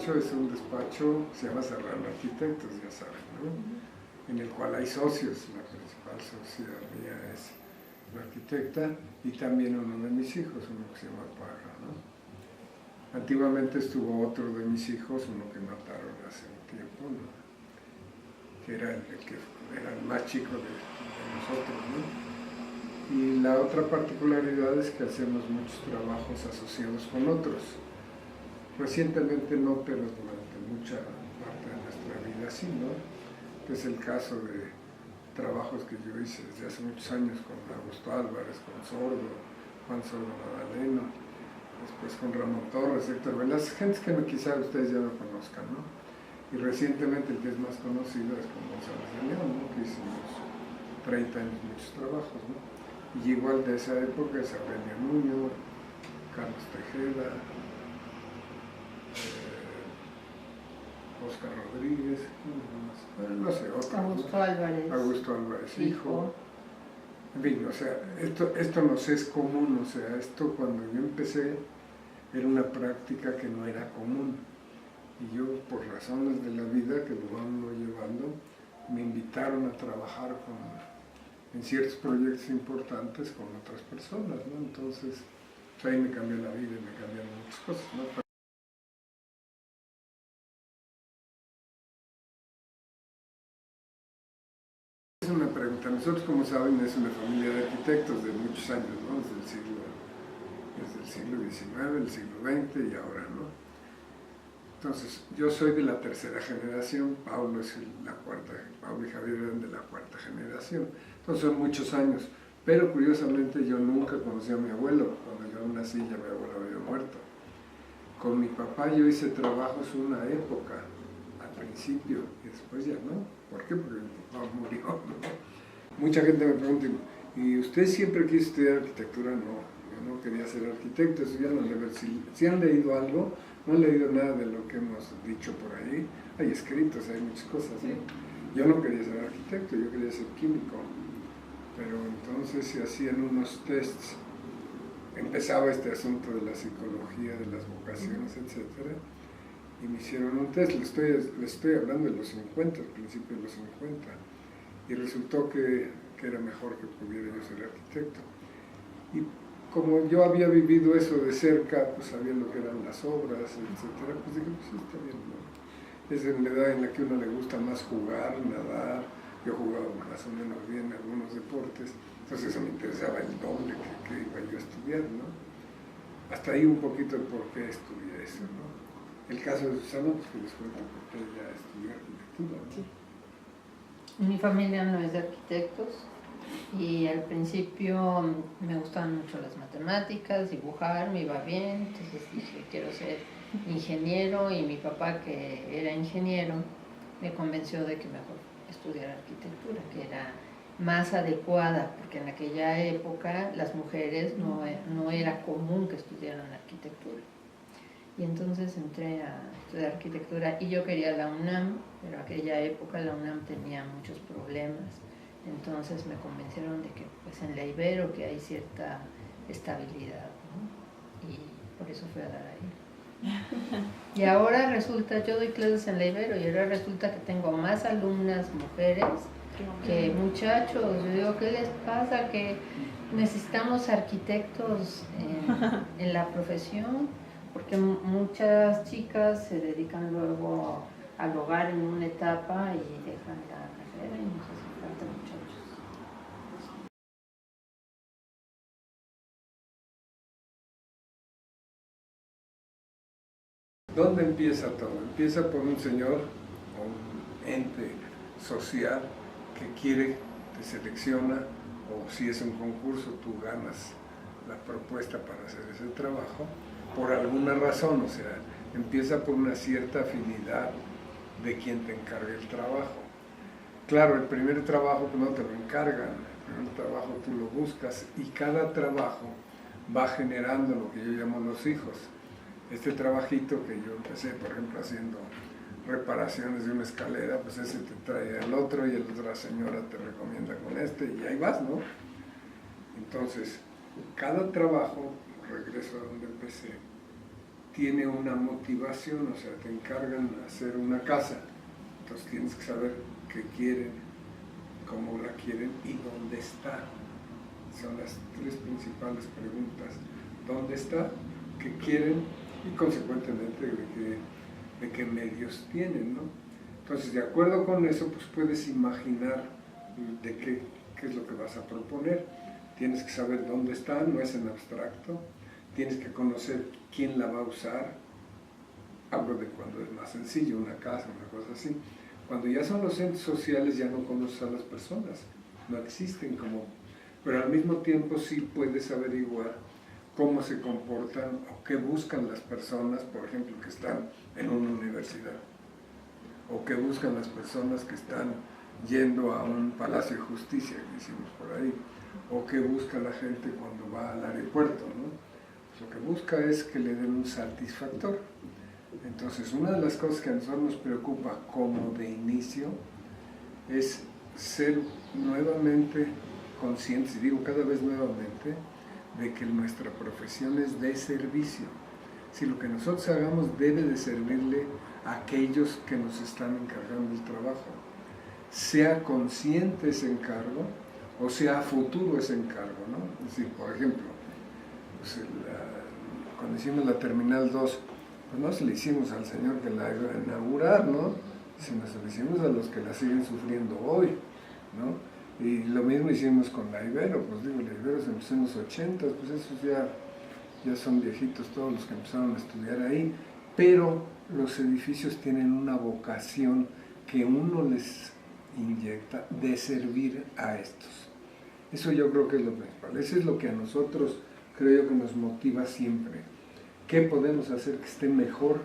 despacho es un despacho, se llama Serrano Arquitectos, ya saben, ¿no? En el cual hay socios, la principal socia mía es la arquitecta y también uno de mis hijos, uno que se llama Parra, ¿no? Antiguamente estuvo otro de mis hijos, uno que mataron hace un tiempo, ¿no? Que era el más chico de nosotros, ¿no? Y la otra particularidad es que hacemos muchos trabajos asociados con otros. Recientemente no, pero durante mucha parte de nuestra vida sí, ¿no? Que es el caso de trabajos que yo hice desde hace muchos años con Augusto Álvarez, con Sordo, Juan Sordo Magdaleno, después con Ramón Torres, Héctor Velas, gentes que quizá ustedes ya no conozcan, ¿no? Y recientemente el que es más conocido es con González de León, ¿no? Que hicimos 30 años muchos trabajos, ¿no? Y igual de esa época es Aurelio Nuño, Carlos Tejeda, Oscar Rodríguez, no sé, otro, Augusto Álvarez. Augusto Álvarez, hijo. En fin, o sea, esto nos es común, o sea, esto cuando yo empecé era una práctica que no era común. Y yo, por razones de la vida que lo van llevando, me invitaron a trabajar en ciertos proyectos importantes con otras personas, ¿no? Entonces, pues ahí me cambió la vida y me cambiaron muchas cosas, ¿no? Es una pregunta. Nosotros, como saben, es una familia de arquitectos de muchos años, ¿no? Desde el siglo XIX, el siglo XX y ahora, ¿no? Entonces, yo soy de la tercera generación, Pablo es la cuarta, Pablo y Javier eran de la cuarta generación. Entonces son muchos años, pero curiosamente yo nunca conocí a mi abuelo. Cuando yo nací ya mi abuelo había muerto. Con mi papá yo hice trabajos una época, al principio, y después ya no. ¿Por qué? Porque mi papá murió, ¿no? Mucha gente me pregunta, ¿y usted siempre quiso estudiar arquitectura? No, yo no quería ser arquitecto, eso ya no le veo. Si han leído algo, no han leído nada de lo que hemos dicho por ahí, hay escritos, hay muchas cosas, ¿no? Yo no quería ser arquitecto, yo quería ser químico, pero entonces se hacían unos tests, empezaba este asunto de la psicología, de las vocaciones, etcétera, y me hicieron un test, le estoy hablando de los 50, al principio de los 50, y resultó que era mejor que pudiera yo ser arquitecto. Y como yo había vivido eso de cerca, pues sabía lo que eran las obras, etcétera, pues dije, pues sí, está bien, ¿no? Es en la edad en la que a uno le gusta más jugar, nadar, yo jugaba más o menos bien en algunos deportes, entonces eso me interesaba el doble que iba yo a estudiar, ¿no? Hasta ahí un poquito el por qué estudié eso, ¿no? El caso de Susana, pues que les cuento por qué ella estudió arquitectura, ¿no? Sí. Mi familia no es de arquitectos y al principio me gustaban mucho las matemáticas, dibujar, me iba bien, entonces dije quiero ser ingeniero y mi papá, que era ingeniero, me convenció de que mejor estudiara arquitectura, que era más adecuada, porque en aquella época las mujeres no era común que estudiaran arquitectura. Y entonces entré a estudiar arquitectura y yo quería la UNAM, pero en aquella época la UNAM tenía muchos problemas. Entonces me convencieron de que pues en la Ibero que hay cierta estabilidad, ¿no? Y por eso fui a dar ahí. Y ahora resulta, yo doy clases en la Ibero y ahora resulta que tengo más alumnas mujeres que muchachos. Yo digo, ¿qué les pasa? Que necesitamos arquitectos en la profesión, porque muchas chicas se dedican luego al hogar en una etapa y dejan la carrera y nos hace falta muchachos. ¿Dónde empieza todo? Empieza por un señor o un ente social que quiere, te selecciona, o si es un concurso tú ganas la propuesta para hacer ese trabajo, por alguna razón, o sea, empieza por una cierta afinidad de quien te encargue el trabajo. Claro, el primer trabajo no te lo encargan, el primer trabajo tú lo buscas y cada trabajo va generando lo que yo llamo los hijos. Este trabajito que yo empecé, por ejemplo, haciendo reparaciones de una escalera, pues ese te trae al otro y la otra señora te recomienda con este y ahí vas, ¿no? Entonces, cada trabajo, regreso a donde empecé, tiene una motivación, o sea, te encargan hacer una casa, entonces tienes que saber qué quieren, cómo la quieren y dónde está. Son las tres principales preguntas: ¿dónde está? ¿Qué quieren? Y consecuentemente de qué medios tienen, ¿no? Entonces, de acuerdo con eso, pues puedes imaginar de qué es lo que vas a proponer. Tienes que saber dónde está, no es en abstracto. Tienes que conocer quién la va a usar. Hablo de cuando es más sencillo, una casa, una cosa así. Cuando ya son los centros sociales, ya no conoces a las personas, no existen como... Pero al mismo tiempo sí puedes averiguar cómo se comportan o qué buscan las personas, por ejemplo, que están en una universidad, o qué buscan las personas que están yendo a un palacio de justicia, que hicimos por ahí, o qué busca la gente cuando va al aeropuerto, ¿no? Lo que busca es que le den un satisfactor. Entonces, una de las cosas que a nosotros nos preocupa como de inicio es ser nuevamente conscientes, y digo cada vez nuevamente, de que nuestra profesión es de servicio. Si lo que nosotros hagamos debe de servirle a aquellos que nos están encargando el trabajo, sea consciente ese encargo o sea futuro ese encargo, ¿no? Es decir, por ejemplo, pues cuando hicimos la Terminal 2, pues no se le hicimos al señor que la iba a inaugurar, ¿no? Sino se le hicimos a los que la siguen sufriendo hoy, ¿no? Y lo mismo hicimos con la Ibero, pues digo, la Ibero se empezó en los 80, pues esos ya son viejitos todos los que empezaron a estudiar ahí, pero los edificios tienen una vocación que uno les inyecta de servir a estos. Eso yo creo que es lo principal, eso es lo que a nosotros creo yo que nos motiva siempre. ¿Qué podemos hacer que esté mejor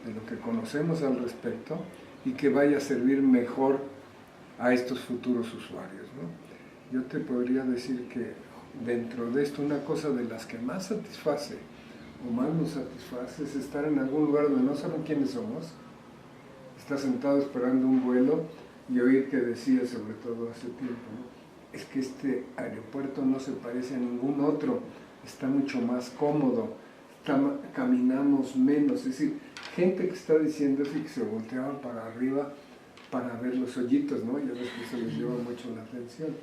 de lo que conocemos al respecto y que vaya a servir mejor a estos futuros usuarios, ¿no? Yo te podría decir que dentro de esto una cosa de las que más satisface o más nos satisface es estar en algún lugar donde no saben quiénes somos, estar sentado esperando un vuelo y oír que decía, sobre todo hace tiempo, ¿no? Es que este aeropuerto no se parece a ningún otro, está mucho más cómodo, caminamos menos, es decir, gente que está diciendo eso y que se volteaban para arriba para ver los hoyitos, ¿no? Ya ves que eso les lleva mucho la atención.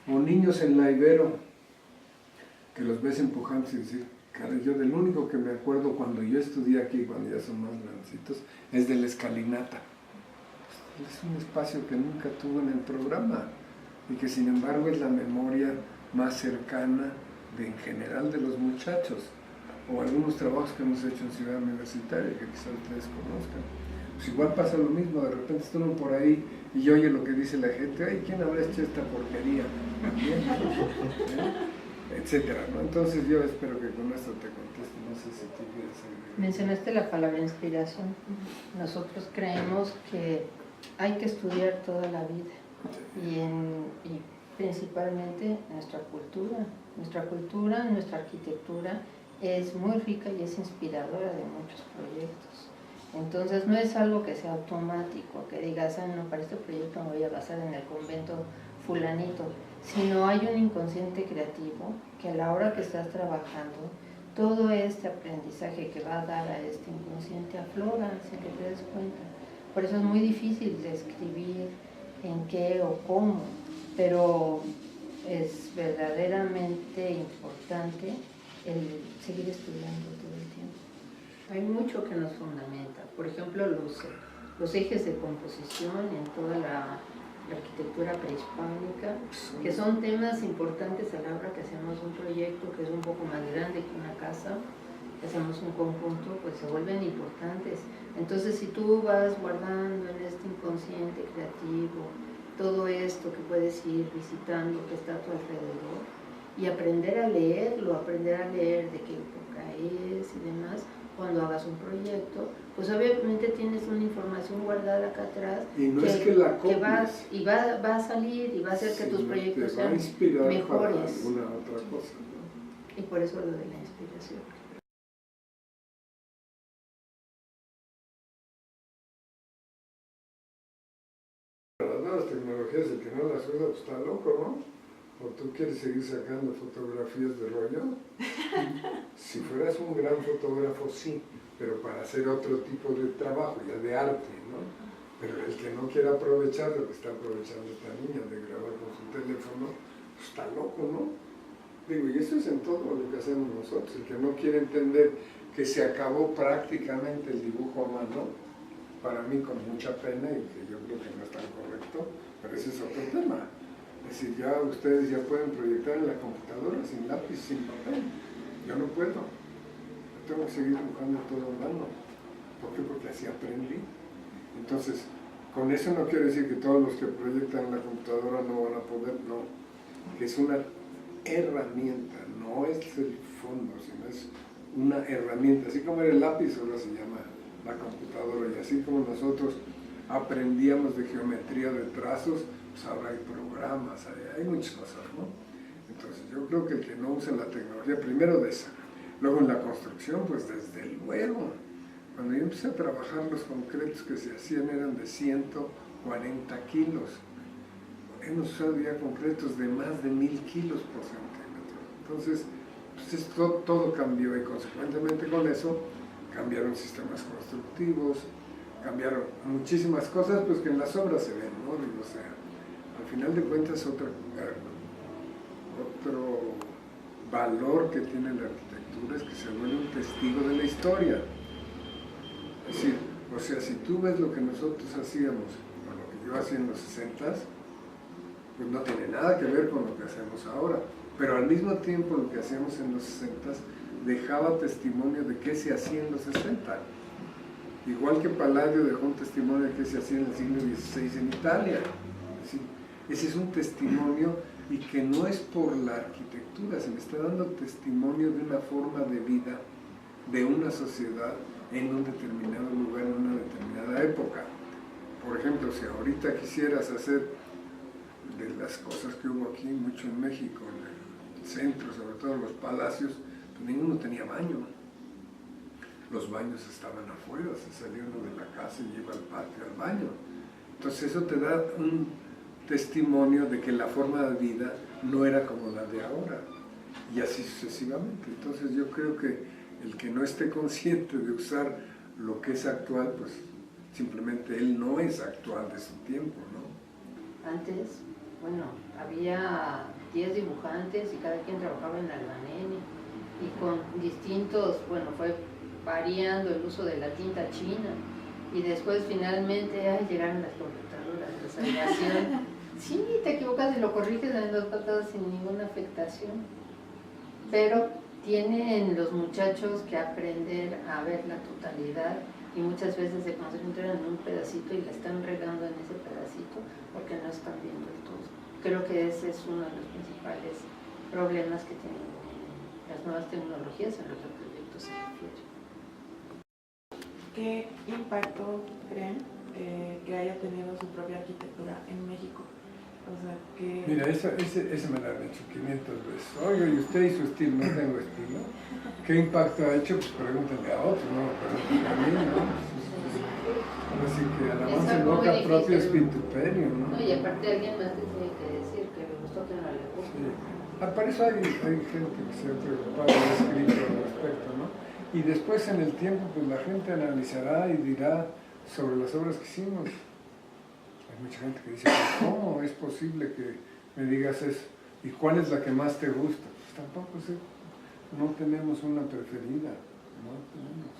O niños en la Ibero, que los ves empujando y decir, cara, yo del único que me acuerdo cuando yo estudié aquí, cuando ya son más grandecitos, es de la escalinata. Es un espacio que nunca tuvo en el programa y que sin embargo es la memoria más cercana en general de los muchachos, o algunos trabajos que hemos hecho en Ciudad Universitaria que quizás ustedes conozcan. Pues igual pasa lo mismo, de repente están por ahí y oye lo que dice la gente, ay, ¿quién habrá hecho esta porquería? Etcétera, ¿no? Entonces yo espero que con esto te conteste, no sé si tú quieres agregar. Mencionaste la palabra inspiración. Nosotros creemos que hay que estudiar toda la vida y principalmente nuestra cultura. Nuestra arquitectura es muy rica y es inspiradora de muchos proyectos. Entonces no es algo que sea automático, que digas, no, para este proyecto me voy a basar en el convento fulanito, sino hay un inconsciente creativo que a la hora que estás trabajando, todo este aprendizaje que va a dar a este inconsciente aflora sin que te des cuenta. Por eso es muy difícil describir en qué o cómo, pero es verdaderamente importante el seguir estudiando todo el tiempo. Hay mucho que nos fundamenta, por ejemplo los ejes de composición en toda la arquitectura prehispánica, que son temas importantes a la hora que hacemos un proyecto que es un poco más grande que una casa, que hacemos un conjunto, pues se vuelven importantes. Entonces si tú vas guardando en este inconsciente creativo todo esto que puedes ir visitando, que está a tu alrededor, y aprender a leerlo, aprender a leer de qué época es y demás, cuando hagas un proyecto, pues obviamente tienes una información guardada acá atrás y no es que la copies, y va a salir y va a hacer que tus proyectos sean mejores. Para alguna otra cosa, ¿no? Y por eso lo de la inspiración. Las nuevas tecnologías, el que no las usa, pues está loco, ¿no? ¿O tú quieres seguir sacando fotografías de rollo? Si fueras un gran fotógrafo, sí, pero para hacer otro tipo de trabajo, ya de arte, ¿no? Pero el que no quiera aprovechar lo que está aprovechando esta niña de grabar con su teléfono, pues está loco, ¿no? Digo, y eso es en todo lo que hacemos nosotros. El que no quiere entender que se acabó prácticamente el dibujo a mano, para mí con mucha pena, y que yo creo que no es tan correcto, pero ese es otro tema. Es decir, ya ustedes ya pueden proyectar en la computadora sin lápiz, sin papel. Yo no puedo. Yo tengo que seguir dibujando todo a mano. ¿Por qué? Porque así aprendí. Entonces, con eso no quiere decir que todos los que proyectan en la computadora no van a poder, no. Que es una herramienta, no es el fondo, sino es una herramienta. Así como era el lápiz, ahora se llama la computadora. Y así como nosotros aprendíamos de geometría de trazos, pues ahora hay programas, hay muchas cosas, ¿no? Entonces yo creo que el que no usa la tecnología, primero de esa, luego en la construcción, pues desde luego, cuando yo empecé a trabajar los concretos que se hacían eran de 140 kilos, hemos usado ya concretos de más de 1000 kilos por centímetro, entonces pues esto, todo cambió y consecuentemente con eso cambiaron sistemas constructivos, cambiaron muchísimas cosas pues que en las obras se ven, ¿no? Digo, o sea, al final de cuentas otro valor que tiene la arquitectura es que se vuelve un testigo de la historia. Es decir, o sea, si tú ves lo que nosotros hacíamos, o lo que yo hacía en los 60s, pues no tiene nada que ver con lo que hacemos ahora. Pero al mismo tiempo lo que hacíamos en los 60s dejaba testimonio de qué se hacía en los 60. Igual que Palladio dejó un testimonio de qué se hacía en el siglo XVI en Italia. ¿Sí? Ese es un testimonio y que no es por la arquitectura, se le está dando testimonio de una forma de vida, de una sociedad en un determinado lugar, en una determinada época. Por ejemplo, si ahorita quisieras hacer de las cosas que hubo aquí mucho en México, en el centro, sobre todo los palacios, pues ninguno tenía baño. Los baños estaban afuera, se salía uno de la casa y iba al patio al baño. Entonces eso te da un testimonio de que la forma de vida no era como la de ahora, y así sucesivamente. Entonces yo creo que el que no esté consciente de usar lo que es actual, pues simplemente él no es actual de su tiempo, ¿no? Antes, bueno, había 10 dibujantes y cada quien trabajaba en albanén y con distintos, bueno, fue variando el uso de la tinta china y después finalmente llegaron las computadoras, la salvación. Sí, te equivocas y lo corriges en 2 patadas sin ninguna afectación, pero tienen los muchachos que aprender a ver la totalidad y muchas veces se concentran en un pedacito y la están regando en ese pedacito porque no están viendo el todo. Creo que ese es uno de los principales problemas que tienen las nuevas tecnologías en los proyectos se refiere. ¿Qué impacto creen que haya tenido su propia arquitectura en México? O sea, que... Mira, ese me lo han hecho 500 veces. Oye, ¿y usted y su estilo? No tengo estilo. ¿Qué impacto ha hecho? Pues pregúntenle a otro, no pregúntenle a mí, ¿no? Así que alabanza en boca propia es pintuperio, ¿no? No, y aparte alguien más te tiene que decir que me gustó que no le gusta. Sí. Para eso hay gente que se ha preocupado y ha escrito al respecto, ¿no? Y después en el tiempo, pues la gente analizará y dirá sobre las obras que hicimos. Hay mucha gente que dice, ¿cómo es posible que me digas eso? ¿Y cuál es la que más te gusta? Pues tampoco sé, no tenemos una preferida, no tenemos.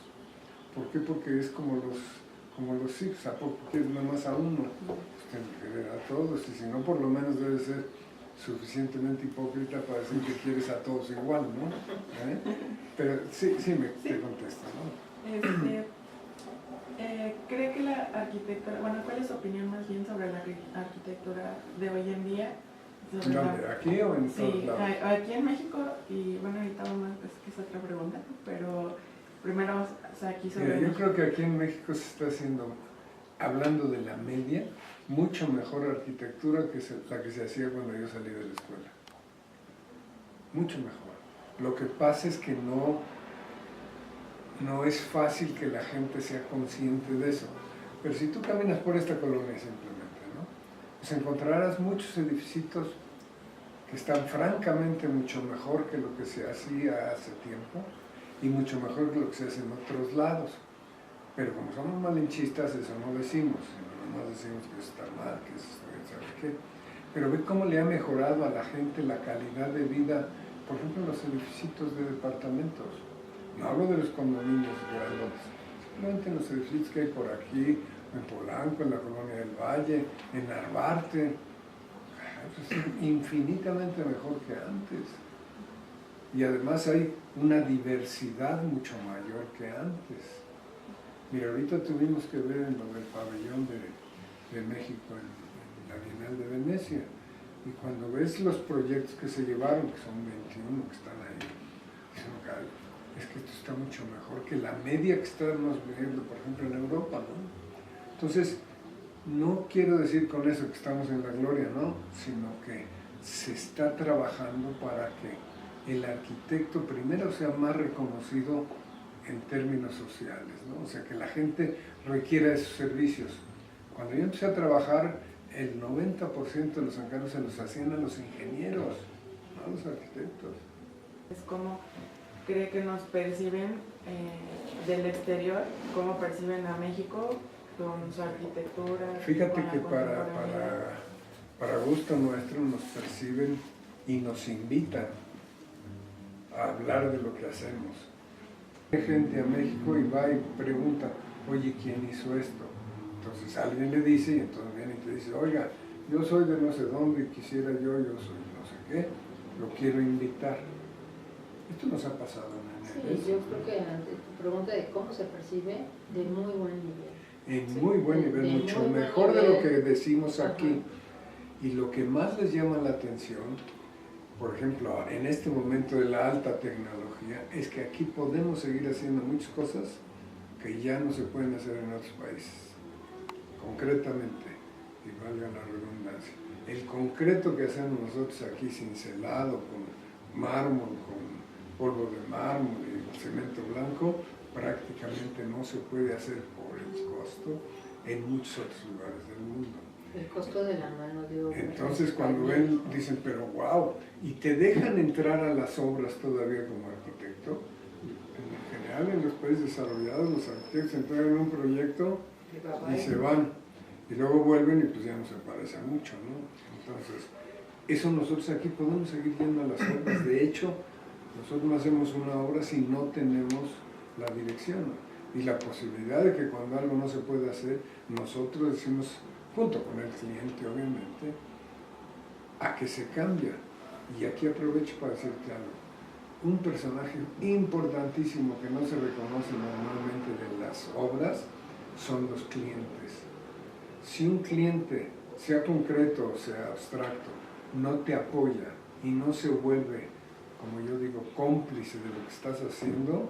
¿Por qué? Porque es como los hijos, ¿a poco quieres nada más a uno? Pues tienes que ver a todos, y si no, por lo menos debe ser suficientemente hipócrita para decir que quieres a todos igual, ¿no? Pero sí te contesto, ¿no? ¿Cree que la arquitectura, bueno, cuál es su opinión más bien sobre la arquitectura de hoy en día? ¿Dónde? ¿Aquí o en todos lados? Sí, aquí en México, y bueno, ahorita vamos, que es otra pregunta, pero primero, o sea, aquí sobre... Mira, yo creo que aquí en México se está haciendo, hablando de la media, mucho mejor arquitectura que la que se hacía cuando yo salí de la escuela. Mucho mejor. Lo que pasa es que no es fácil que la gente sea consciente de eso. Pero si tú caminas por esta colonia simplemente, ¿no? Pues encontrarás muchos edificios que están francamente mucho mejor que lo que se hacía hace tiempo y mucho mejor que lo que se hace en otros lados. Pero como somos malinchistas, eso no decimos, sino nomás decimos que eso está mal, que eso está, ¿sabe qué? Pero ve cómo le ha mejorado a la gente la calidad de vida, por ejemplo, en los edificios de departamentos. No hablo de los condominios grandes, simplemente en los edificios que hay por aquí, en Polanco, en la Colonia del Valle, en Narvarte, pues es infinitamente mejor que antes. Y además hay una diversidad mucho mayor que antes. Mira, ahorita tuvimos que ver en lo del pabellón de México en la Bienal de Venecia, y cuando ves los proyectos que se llevaron, que son 21 que están ahí, es que esto está mucho mejor que la media que estamos viviendo, por ejemplo, en Europa, ¿no? Entonces, no quiero decir con eso que estamos en la gloria, no, sino que se está trabajando para que el arquitecto primero sea más reconocido en términos sociales, ¿no? O sea, que la gente requiera de sus servicios. Cuando yo empecé a trabajar, el 90% de los encargos se los hacían a los ingenieros, no a los arquitectos. Es como cree que nos perciben del exterior, cómo perciben a México con su arquitectura. Fíjate que para gusto nuestro nos perciben y nos invitan a hablar de lo que hacemos. Hay gente a México y va y pregunta, oye, ¿quién hizo esto? Entonces alguien le dice y entonces viene y te dice, oiga, yo soy de no sé dónde y quisiera yo soy no sé qué, lo quiero invitar. Esto nos ha pasado en el Sí, yo creo que ante tu pregunta de cómo se percibe, de muy buen nivel. En Sí, muy buen nivel, mucho muy buen mejor de lo nivel. que decimos aquí. Ajá. Y lo que más les llama la atención, por ejemplo, en este momento de la alta tecnología, es que aquí podemos seguir haciendo muchas cosas que ya no se pueden hacer en otros países. Concretamente, y valga la redundancia, el concreto que hacemos nosotros aquí cincelado, con mármol, con polvo de mármol y cemento blanco, prácticamente no se puede hacer por el costo en muchos otros lugares del mundo. El costo de la mano de obra. Entonces cuando ven, dicen, pero wow, y te dejan entrar a las obras todavía como arquitecto. En general en los países desarrollados los arquitectos entran en un proyecto y se van, y luego vuelven y pues ya no se parece mucho, ¿no? Entonces, eso nosotros aquí podemos seguir yendo a las obras. De hecho, nosotros no hacemos una obra si no tenemos la dirección y la posibilidad de que cuando algo no se puede hacer, nosotros decimos, junto con el cliente obviamente, a que se cambia. Y aquí aprovecho para decirte algo. Un personaje importantísimo que no se reconoce normalmente de las obras son los clientes. Si un cliente, sea concreto o sea abstracto, no te apoya y no se vuelve, como yo digo, cómplice de lo que estás haciendo,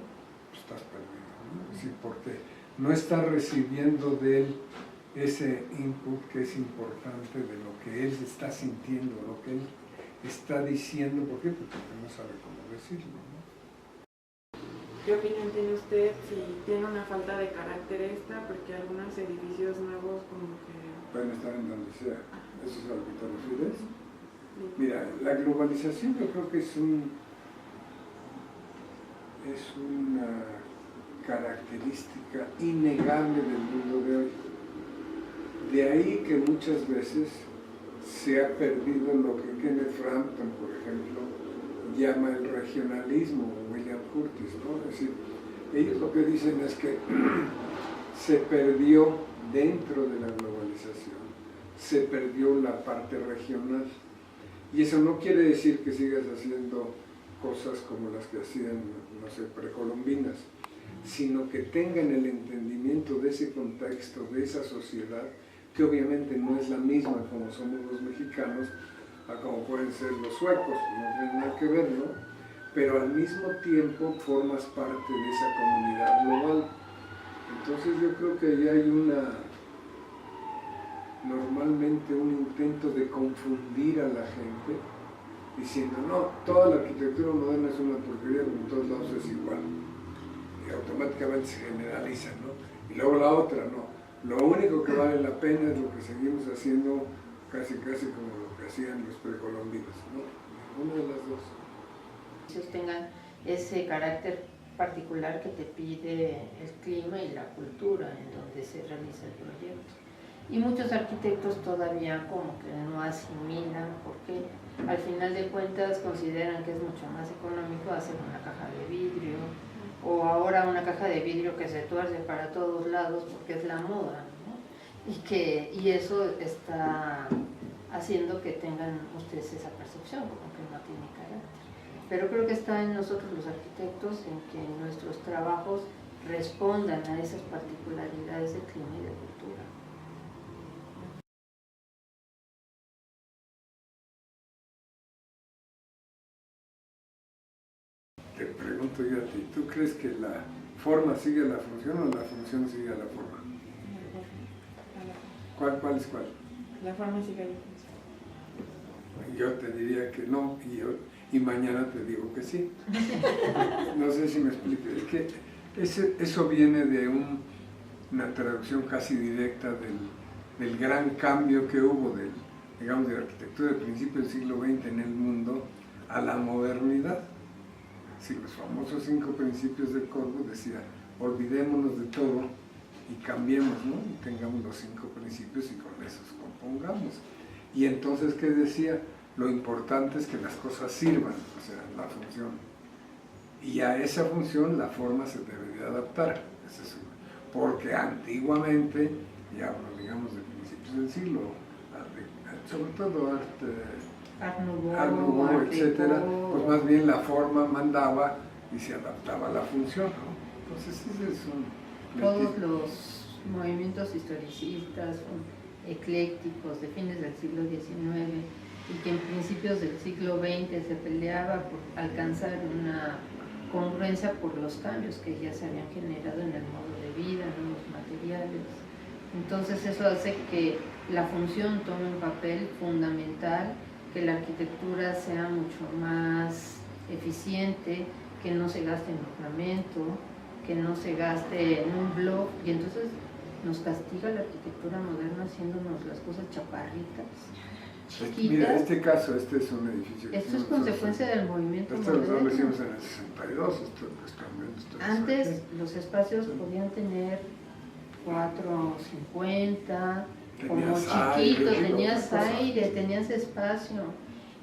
pues estás perdido, ¿no? Es decir, porque no estás recibiendo de él ese input que es importante de lo que él está sintiendo, lo que él está diciendo. ¿Por qué? Porque no sabe cómo decirlo, ¿no? ¿Qué opinión tiene usted si tiene una falta de carácter esta? Porque algunos edificios nuevos como que... Pueden estar en donde sea. ¿Eso es a lo que te refieres? Mira, la globalización yo creo que es una característica innegable del mundo de hoy. De ahí que muchas veces se ha perdido lo que Kenneth Frampton, por ejemplo, llama el regionalismo, o William Curtis, ¿no? Es decir, ellos lo que dicen es que se perdió dentro de la globalización, se perdió la parte regional. Y eso no quiere decir que sigas haciendo cosas como las que hacían, no sé, precolombinas, sino que tengan el entendimiento de ese contexto, de esa sociedad, que obviamente no es la misma como somos los mexicanos, a como pueden ser los suecos, no tiene nada que ver, ¿no? Pero al mismo tiempo formas parte de esa comunidad global. Entonces yo creo que ya hay normalmente un intento de confundir a la gente, diciendo, no, toda la arquitectura moderna es una porquería, pero en todos lados es igual. Y automáticamente se generaliza, ¿no? Y luego la otra, no. Lo único que vale la pena es lo que seguimos haciendo casi como lo que hacían los precolombinos, ¿no? una de las dos. Tengan ese carácter particular que te pide el clima y la cultura en donde se realiza el proyecto. Y muchos arquitectos todavía como que no asimilan, porque al final de cuentas consideran que es mucho más económico hacer una caja de vidrio, o ahora una caja de vidrio que se tuerce para todos lados porque es la moda, ¿no? Y eso está haciendo que tengan ustedes esa percepción, como que no tiene carácter. Pero creo que está en nosotros los arquitectos en que nuestros trabajos respondan a esas particularidades de clima y de cultura. Te pregunto yo a ti, ¿tú crees que la forma sigue a la función o la función sigue a la forma? ¿Cuál es cuál? La forma sigue la función. Yo te diría que no, y mañana te digo que sí. No sé si me explico. Es que eso viene de una traducción casi directa del gran cambio que hubo digamos, de la arquitectura del principio del siglo XX en el mundo a la modernidad. Sí, los famosos 5 principios de Corbusier decía, olvidémonos de todo y cambiemos, ¿no? Y tengamos los 5 principios y con esos compongamos. Y entonces, ¿qué decía? Lo importante es que las cosas sirvan, o sea, la función. Y a esa función la forma se debe de adaptar. Porque antiguamente, y hablo, digamos, de principios del siglo, sobre todo Art Art Nouveau, etcétera, pues más bien la forma mandaba y se adaptaba a la función, ¿no? Entonces ese es un... Todos los movimientos historicistas eclécticos de fines del siglo XIX y que en principios del siglo XX se peleaba por alcanzar una congruencia por los cambios que ya se habían generado en el modo de vida, en los materiales. Entonces eso hace que la función tome un papel fundamental, que la arquitectura sea mucho más eficiente, que no se gaste en ornamento, que no se gaste en un blog, y entonces nos castiga la arquitectura moderna haciéndonos las cosas chaparritas, chiquitas. Mira, este caso, este es un edificio. Esto es consecuencia del movimiento moderno. Esto lo hicimos moderno. en el 62, esto es también. Antes los espacios podían tener 450, como chiquitos, tenías aire, tenías espacio.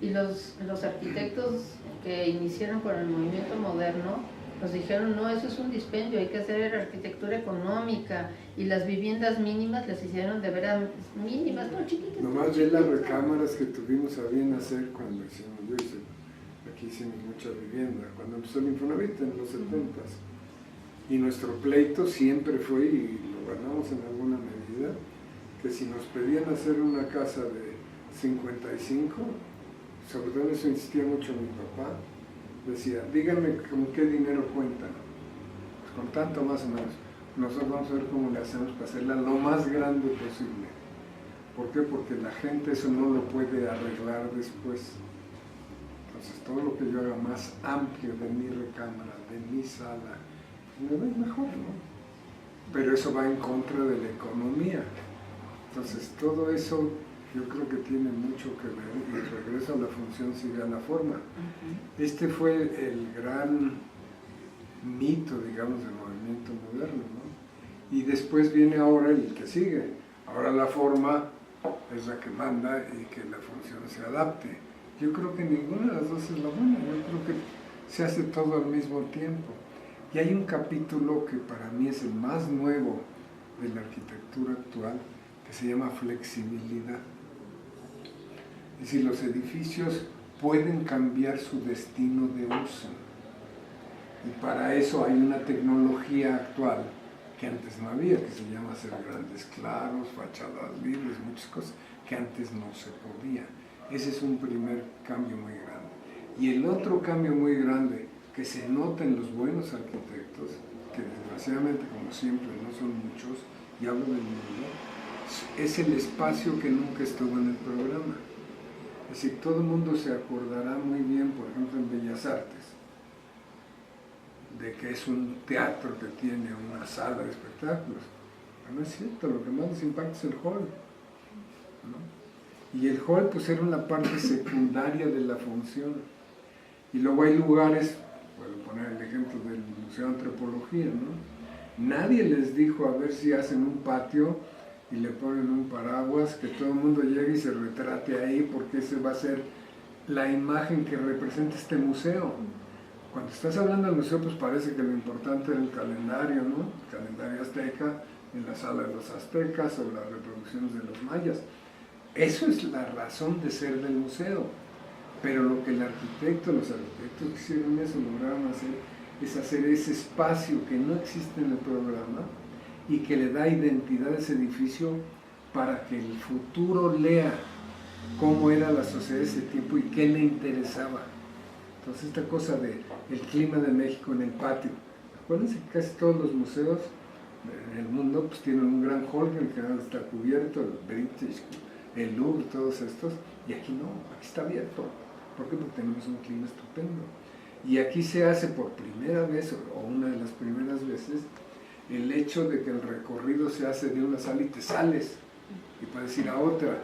Y los arquitectos que iniciaron con el movimiento moderno nos dijeron, no, eso es un dispendio, hay que hacer arquitectura económica, y las viviendas mínimas las hicieron de veras mínimas, no chiquitas. Nomás de las recámaras que tuvimos a bien hacer cuando hicimos, aquí hicimos mucha vivienda, cuando empezó el Infonavit en los 70s. Y nuestro pleito siempre fue, y lo ganamos en alguna medida, que si nos pedían hacer una casa de 55, sobre todo eso insistía mucho mi papá, decía, díganme con qué dinero cuentan, pues con tanto más o menos. Nosotros vamos a ver cómo le hacemos para hacerla lo más grande posible. ¿Por qué? Porque la gente eso no lo puede arreglar después. Entonces todo lo que yo haga más amplio de mi recámara, de mi sala, me va mejor, ¿no? Pero eso va en contra de la economía. Entonces todo eso yo creo que tiene mucho que ver, y el regreso a la función sigue a la forma. Este fue el gran mito, digamos, del movimiento moderno, ¿no? Y después viene ahora el que sigue. Ahora la forma es la que manda y que la función se adapte. Yo creo que ninguna de las dos es la buena, yo creo que se hace todo al mismo tiempo. Y hay un capítulo que para mí es el más nuevo de la arquitectura actual, que se llama flexibilidad. Es decir, los edificios pueden cambiar su destino de uso. Y para eso hay una tecnología actual que antes no había, que se llama hacer grandes claros, fachadas libres, muchas cosas que antes no se podía. Ese es un primer cambio muy grande. Y el otro cambio muy grande que se nota en los buenos arquitectos, que desgraciadamente, como siempre, no son muchos, y hablo del mundo, es el espacio que nunca estuvo en el programa. Es decir, todo el mundo se acordará muy bien, por ejemplo, en Bellas Artes, de que es un teatro que tiene una sala de espectáculos. Pero no es cierto, lo que más les impacta es el hall, ¿no? Y el hall pues era una parte secundaria de la función. Y luego hay lugares, puedo poner el ejemplo del Museo de Antropología, ¿no? Nadie les dijo a ver si hacen un patio y le ponen un paraguas, que todo el mundo llegue y se retrate ahí, porque ese va a ser la imagen que representa este museo. Cuando estás hablando del museo, pues parece que lo importante era el calendario, ¿no? El calendario azteca, en la sala de los aztecas, o las reproducciones de los mayas. Eso es la razón de ser del museo. Pero lo que los arquitectos que hicieron eso, lograron hacer, es hacer ese espacio que no existe en el programa y que le da identidad a ese edificio para que el futuro lea cómo era la sociedad de ese tiempo y qué le interesaba. Entonces esta cosa del clima de México en el patio. Acuérdense que casi todos los museos en el mundo pues tienen un gran hall que en general está cubierto, el British, el Louvre, todos estos, y aquí no, aquí está abierto. ¿Por qué? Porque tenemos un clima estupendo. Y aquí se hace por primera vez, o una de las primeras veces, el hecho de que el recorrido se hace de una sala y te sales, y puedes ir a otra,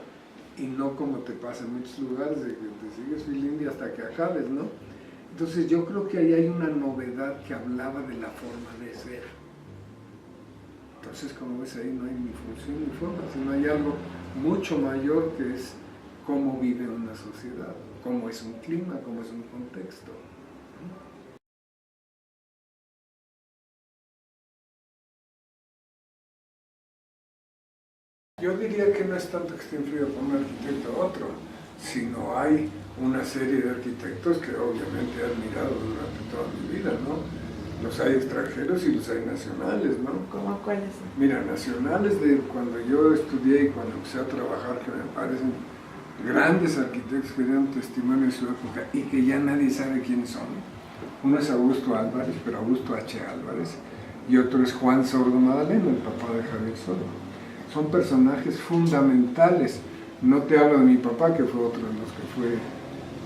y no como te pasa en muchos lugares, de que te sigues filando hasta que acabes, ¿no? Entonces yo creo que ahí hay una novedad que hablaba de la forma de ser. Entonces, como ves, ahí no hay ni función ni forma, sino hay algo mucho mayor que es cómo vive una sociedad, cómo es un clima, cómo es un contexto. Yo diría que no es tanto que esté influido por un arquitecto a otro, sino hay una serie de arquitectos que obviamente he admirado durante toda mi vida, ¿no? Los hay extranjeros y los hay nacionales, ¿no? ¿Cómo cuáles? Mira, nacionales de cuando yo estudié y cuando empecé a trabajar, que me parecen grandes arquitectos que dieron testimonio de su época y que ya nadie sabe quiénes son. Uno es Augusto Álvarez, pero Augusto H. Álvarez, y otro es Juan Sordo Madaleno, el papá de Javier Sordo. Son personajes fundamentales. No te hablo de mi papá, que fue otro de los que fue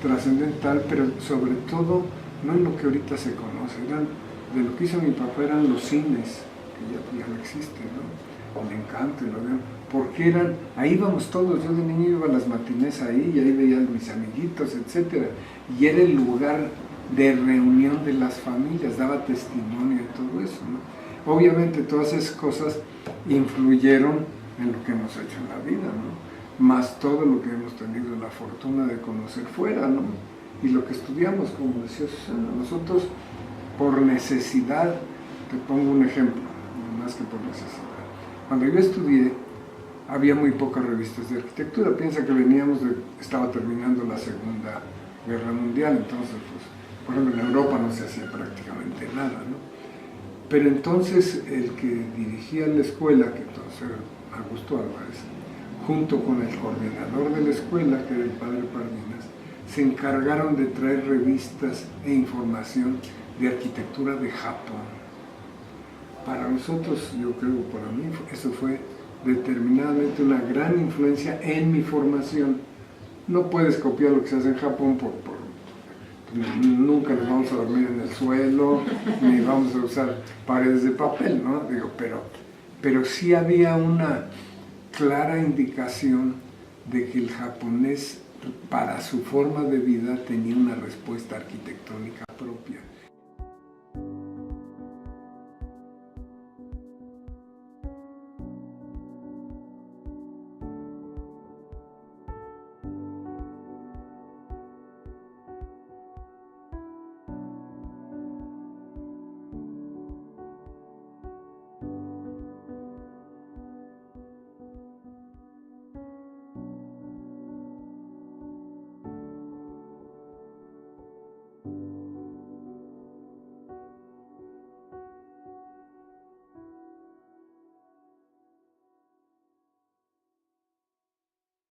trascendental, pero sobre todo, no en lo que ahorita se conoce, de lo que hizo mi papá eran los cines, que ya no existen, ¿no? El Encanto y lo demás, porque ahí íbamos todos, yo de niño iba a las matinés ahí, y ahí veía a mis amiguitos, etc. Y era el lugar de reunión de las familias, daba testimonio de todo eso, ¿no? Obviamente todas esas cosas influyeron en lo que hemos hecho en la vida, ¿no? Más todo lo que hemos tenido la fortuna de conocer fuera, ¿no? Y lo que estudiamos, como decía Susana, nosotros por necesidad, te pongo un ejemplo, no más que por necesidad. Cuando yo estudié, había muy pocas revistas de arquitectura. Piensa que estaba terminando la Segunda Guerra Mundial, entonces, pues, por ejemplo, en Europa no se hacía prácticamente nada, ¿no? Pero entonces el que dirigía la escuela, que entonces era Augusto Álvarez, junto con el coordinador de la escuela, que era el padre Pardinas, se encargaron de traer revistas e información de arquitectura de Japón. Para nosotros, yo creo, para mí, eso fue determinadamente una gran influencia en mi formación. No puedes copiar lo que se hace en Japón nunca nos vamos a dormir en el suelo, ni vamos a usar paredes de papel, ¿no? Digo, pero sí había una clara indicación de que el japonés, para su forma de vida, tenía una respuesta arquitectónica propia.